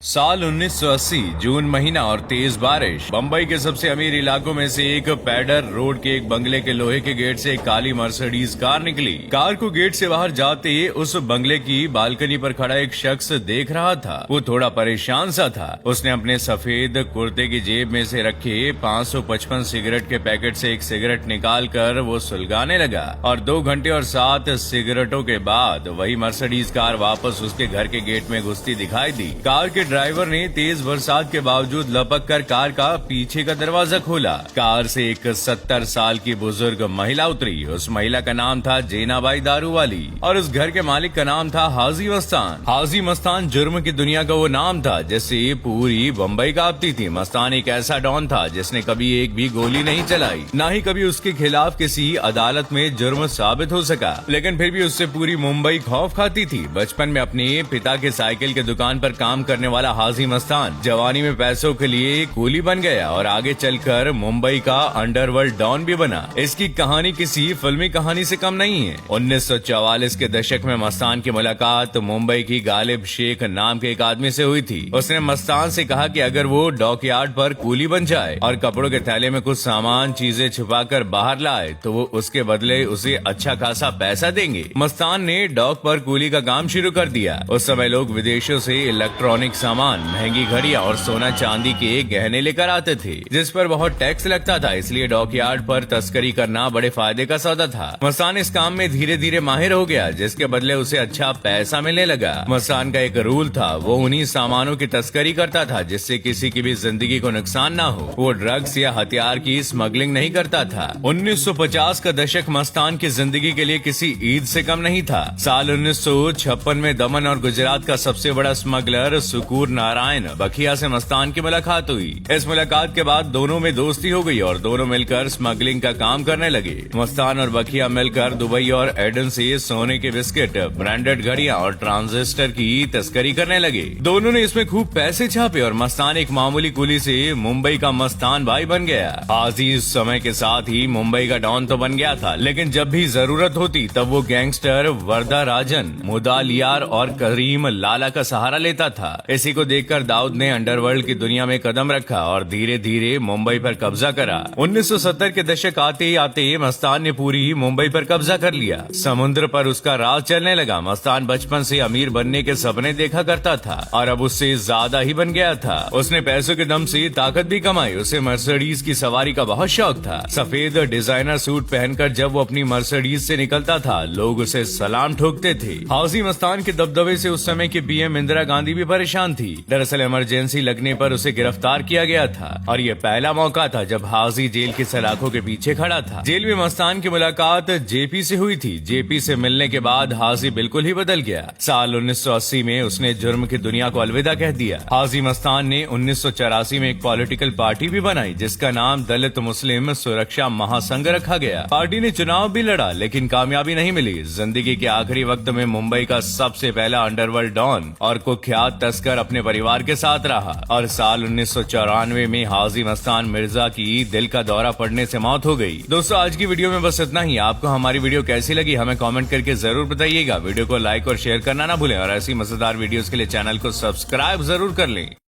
साल 1980 जून महीना और तेज बारिश। बम्बई के सबसे अमीर इलाकों में से एक पैडर रोड के एक बंगले के लोहे के गेट से एक काली मर्सिडीज कार निकली। कार को गेट से बाहर जाते उस बंगले की बालकनी पर खड़ा एक शख्स देख रहा था। वो थोड़ा परेशान सा था। उसने अपने सफेद कुर्ते की जेब में से रखे 555 सिगरेट के पैकेट से एक सिगरेट निकाल कर वो सुलगाने लगा और 2 घंटे और 7 सिगरेटों के बाद वही मर्सिडीज कार वापस उसके घर के गेट में घुसती दिखाई दी। कार के ड्राइवर ने तेज बरसात के बावजूद लपक कर कार का पीछे का दरवाजा खोला। कार से एक 70 साल की बुजुर्ग महिला उतरी। उस महिला का नाम था जेनाबाई दारूवाली और उस घर के मालिक का नाम था हाजी मस्तान। हाजी मस्तान जुर्म की दुनिया का वो नाम था जिससे पूरी बम्बई कांपती थी। मस्तान एक ऐसा डॉन था जिसने कभी एक भी गोली नहीं चलाई, न ही कभी उसके खिलाफ किसी अदालत में जुर्म साबित हो सका, लेकिन फिर भी उससे पूरी मुंबई खौफ खाती थी। बचपन में अपने पिता के साइकिल की दुकान पर काम करने वाला हाजी मस्तान जवानी में पैसों के लिए कूली बन गया और आगे चलकर मुंबई का अंडरवर्ल्ड डॉन भी बना। इसकी कहानी किसी फिल्मी कहानी से कम नहीं है। 1944 के दशक में मस्तान की मुलाकात मुंबई की गालिब शेख नाम के एक आदमी से हुई थी। उसने मस्तान से कहा कि अगर वो डॉकयार्ड पर कूली बन जाए और कपड़ों के थैले में कुछ सामान चीजें छुपाकर बाहर लाए तो वो उसके बदले उसे अच्छा खासा पैसा देंगे। मस्तान ने डॉक पर कूली का काम शुरू कर दिया। उस समय लोग विदेशों से इलेक्ट्रॉनिक सामान, महंगी घड़ियां और सोना चांदी के गहने लेकर आते थे जिस पर बहुत टैक्स लगता था, इसलिए डॉकयार्ड पर तस्करी करना बड़े फायदे का सौदा था। मस्तान इस काम में धीरे धीरे माहिर हो गया जिसके बदले उसे अच्छा पैसा मिलने लगा। मस्तान का एक रूल था, वो उन्हीं सामानों की तस्करी करता था जिससे किसी की भी जिंदगी को नुकसान न हो। वो ड्रग्स या हथियार की स्मगलिंग नहीं करता था। 1950 का दशक मस्तान की जिंदगी के लिए किसी ईद से कम नहीं था। साल 1956 में दमन और गुजरात का सबसे बड़ा स्मगलर सुकूर नारायण बखिया से मस्तान की मुलाकात हुई। इस मुलाकात के बाद दोनों में दोस्ती हो गई और दोनों मिलकर स्मगलिंग का काम करने लगे। मस्तान और बखिया मिलकर दुबई और एडन से सोने के बिस्किट, ब्रांडेड घड़ियां और ट्रांजिस्टर की तस्करी करने लगे। दोनों ने इसमें खूब पैसे छापे और मस्तान एक मामूली कुली से मुंबई का मस्तान भाई बन गया। हाजी उस समय के साथ ही मुंबई का डॉन तो बन गया था, लेकिन जब भी जरूरत होती तब वो गैंगस्टर वर्दा राजन, मुदालियार और करीम लाला का सहारा लेता था। इसी को देखकर दाऊद ने अंडरवर्ल्ड की दुनिया में कदम रखा और धीरे धीरे मुंबई पर कब्जा करा। 1970 के दशक आते ही आते मस्तान ने पूरी मुंबई पर कब्जा कर लिया। समुद्र पर उसका राज चलने लगा। मस्तान बचपन से अमीर बनने के सपने देखा करता था और अब उससे ज्यादा ही बन गया था। उसने पैसों के दम से ताकत भी कमाई। उसे मर्सिडीज की सवारी का बहुत शौक था। सफेद डिजाइनर सूट पहनकर जब वो अपनी मर्सिडीज से निकलता था लोग उसे सलाम ठोकते थे। हाजी मस्तान के दबदबे से उस समय की पीएम इंदिरा गांधी भी परेशान थी। दरअसल इमरजेंसी लगने पर उसे गिरफ्तार किया गया था और ये पहला मौका था जब हाजी जेल की सलाखों के पीछे खड़ा था। जेल में मस्तान की मुलाकात जेपी से हुई थी। जेपी से मिलने के बाद हाजी बिल्कुल ही बदल गया। साल 1980 में उसने जुर्म की दुनिया को अलविदा कह दिया। हाजी मस्तान ने 1984 में एक पॉलिटिकल पार्टी भी बनाई जिसका नाम दलित मुस्लिम सुरक्षा महासंघ रखा गया। पार्टी ने चुनाव भी लड़ा लेकिन कामयाबी नहीं मिली। जिंदगी के आखिरी वक्त में मुंबई का सबसे पहला अंडरवर्ल्ड डॉन और कुख्यात तस्कर अपने परिवार के साथ रहा और साल 1994 में हाजी मस्तान मिर्जा की दिल का दौरा पड़ने से मौत हो गई। दोस्तों आज की वीडियो में बस इतना ही। आपको हमारी वीडियो कैसी लगी हमें कमेंट करके जरूर बताइएगा। वीडियो को लाइक और शेयर करना ना भूलें और ऐसी मजेदार वीडियोस के लिए चैनल को सब्सक्राइब जरूर कर लें।